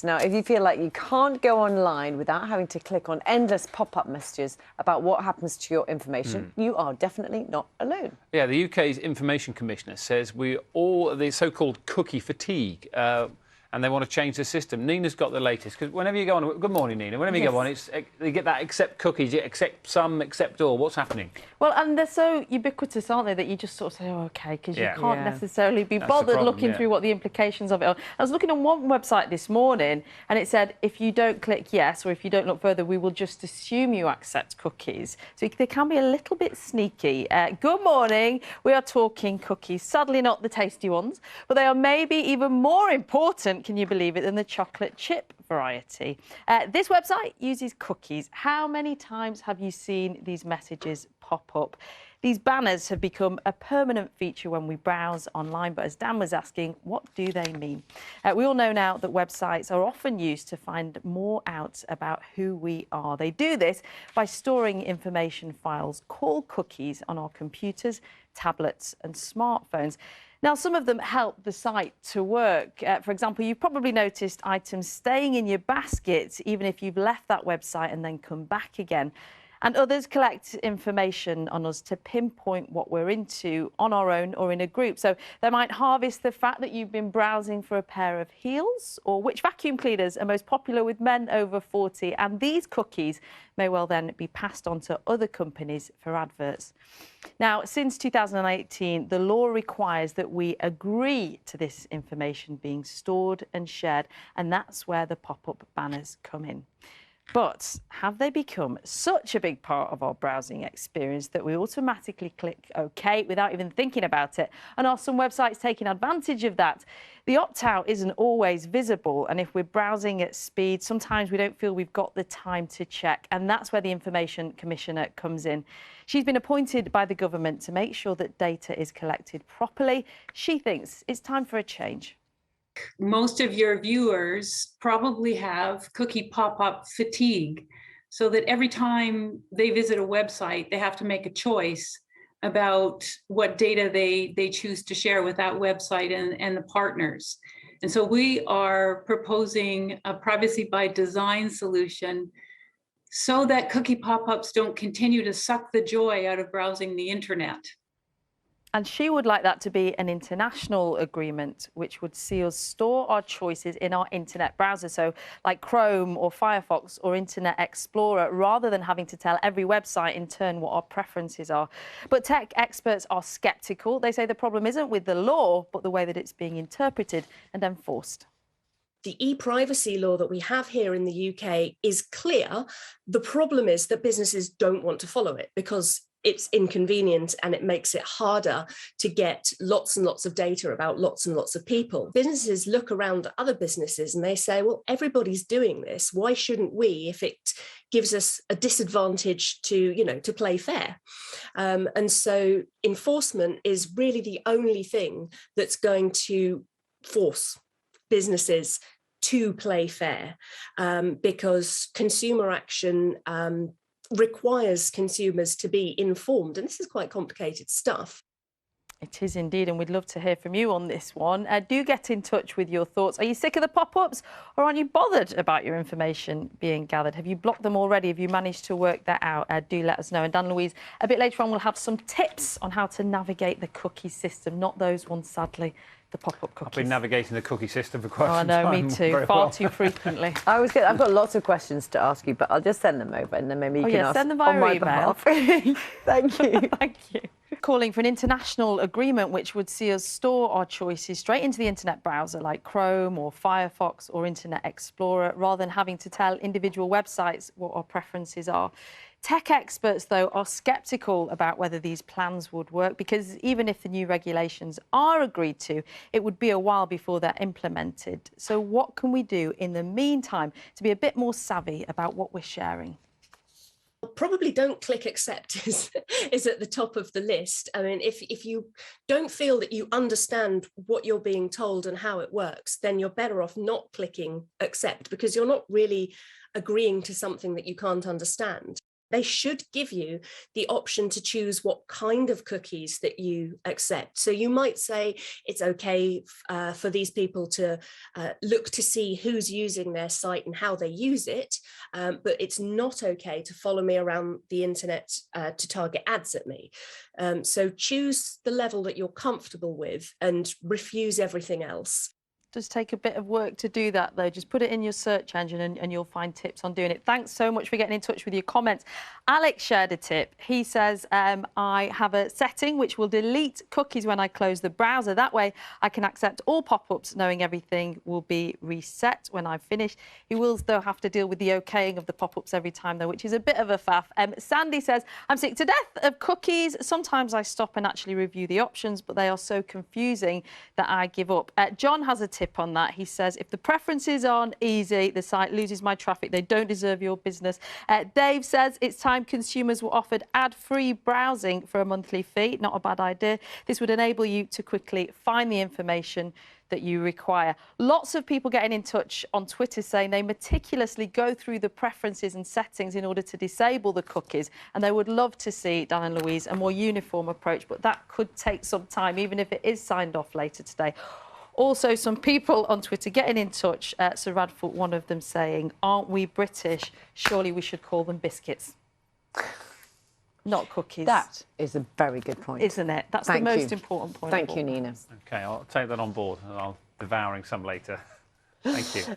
Now, if you feel like you can't go online without having to click on endless pop-up messages about what happens to your information, you are definitely not alone. Yeah, the UK's Information Commissioner says the so-called cookie fatigue, and they want to change the system. Nina's got the latest, because whenever you go on, good morning, Nina, whenever you go on, you get that accept cookies, you accept some, accept all. What's happening? Well, and they're so ubiquitous, aren't they, that you just sort of say, oh, OK, because you can't necessarily be bothered looking through what the implications of it are. I was looking on one website this morning, and it said, if you don't click yes, or if you don't look further, we will just assume you accept cookies. So they can be a little bit sneaky. Good morning. We are talking cookies. Sadly, not the tasty ones, but they are maybe even more important, can you believe it, than the chocolate chip variety. This website uses cookies. How many times have you seen these messages pop up? These banners have become a permanent feature when we browse online, but as Dan was asking, what do they mean? We all know now that websites are often used to find more out about who we are. They do this by storing information files called cookies on our computers, tablets and smartphones. Now, some of them help the site to work. For example, you've probably noticed items staying in your basket, even if you've left that website and then come back again. And others collect information on us to pinpoint what we're into on our own or in a group. So they might harvest the fact that you've been browsing for a pair of heels, or which vacuum cleaners are most popular with men over 40. And these cookies may well then be passed on to other companies for adverts. Now, since 2018, the law requires that we agree to this information being stored and shared, and that's where the pop-up banners come in. But have they become such a big part of our browsing experience that we automatically click OK without even thinking about it? And are some websites taking advantage of that? The opt-out isn't always visible, and if we're browsing at speed, sometimes we don't feel we've got the time to check, and that's where the Information Commissioner comes in. She's been appointed by the government to make sure that data is collected properly. She thinks it's time for a change. Most of your viewers probably have cookie pop-up fatigue, so that every time they visit a website, they have to make a choice about what data they choose to share with that website and the partners. And so we are proposing a privacy by design solution so that cookie pop-ups don't continue to suck the joy out of browsing the internet. And she would like that to be an international agreement, which would see us store our choices in our internet browser, so like Chrome or Firefox or Internet Explorer, rather than having to tell every website in turn what our preferences are. But tech experts are sceptical. They say the problem isn't with the law, but the way that it's being interpreted and enforced. The e-privacy law that we have here in the UK is clear. The problem is that businesses don't want to follow it because it's inconvenient and it makes it harder to get lots and lots of data about lots and lots of people. Businesses look around at other businesses and they say, well, everybody's doing this. Why shouldn't we, if it gives us a disadvantage to play fair? And so enforcement is really the only thing that's going to force businesses to play fair, because consumer action requires consumers to be informed, and this is quite complicated stuff. It is indeed, and we'd love to hear from you on this one. Do get in touch with your thoughts. Are you sick of the pop-ups, or aren't you bothered about your information being gathered? Have you blocked them already? Have you managed to work that out? Do let us know. And Dan Louise, a bit later on, we'll have some tips on how to navigate the cookie system, not those ones, sadly, the pop-up cookies. I've been navigating the cookie system for quite some time. time. Oh, no, me too. Far too frequently. I've got lots of questions to ask you, but I'll just send them over and then maybe you can ask send them via on my email. behalf. Thank you. Thank you. Calling for an international agreement which would see us store our choices straight into the internet browser like Chrome or Firefox or Internet Explorer, rather than having to tell individual websites what our preferences are. Tech experts, though, are sceptical about whether these plans would work, because even if the new regulations are agreed to, it would be a while before they're implemented. So what can we do in the meantime to be a bit more savvy about what we're sharing? Probably don't click accept is at the top of the list. I mean, if you don't feel that you understand what you're being told and how it works, then you're better off not clicking accept, because you're not really agreeing to something that you can't understand. They should give you the option to choose what kind of cookies that you accept. So you might say it's okay for these people to look to see who's using their site and how they use it, but it's not okay to follow me around the internet to target ads at me. So choose the level that you're comfortable with and refuse everything else. Does take a bit of work to do that, though. Just put it in your search engine and you'll find tips on doing it. Thanks so much for getting in touch with your comments. Alex shared a tip. He says, I have a setting which will delete cookies when I close the browser. That way I can accept all pop-ups, knowing everything will be reset when I've finished. He will, though, have to deal with the okaying of the pop-ups every time, though, which is a bit of a faff. Sandy says, I'm sick to death of cookies. Sometimes I stop and actually review the options, but they are so confusing that I give up. John has a tip on that. He says, if the preferences aren't easy, the site loses my traffic. They don't deserve your business. Dave says it's time consumers were offered ad-free browsing for a monthly fee. Not a bad idea. This would enable you to quickly find the information that you require. Lots of people getting in touch on Twitter saying they meticulously go through the preferences and settings in order to disable the cookies, and they would love to see, Dan and Louise, a more uniform approach, but that could take some time, even if it is signed off later today. Also, some people on Twitter getting in touch, Sir Radford, one of them saying, aren't we British? Surely we should call them biscuits. Not cookies. That is a very good point. Isn't it? That's the most important point. Thank you, Nina. OK, I'll take that on board and I'll be devouring some later. Thank you.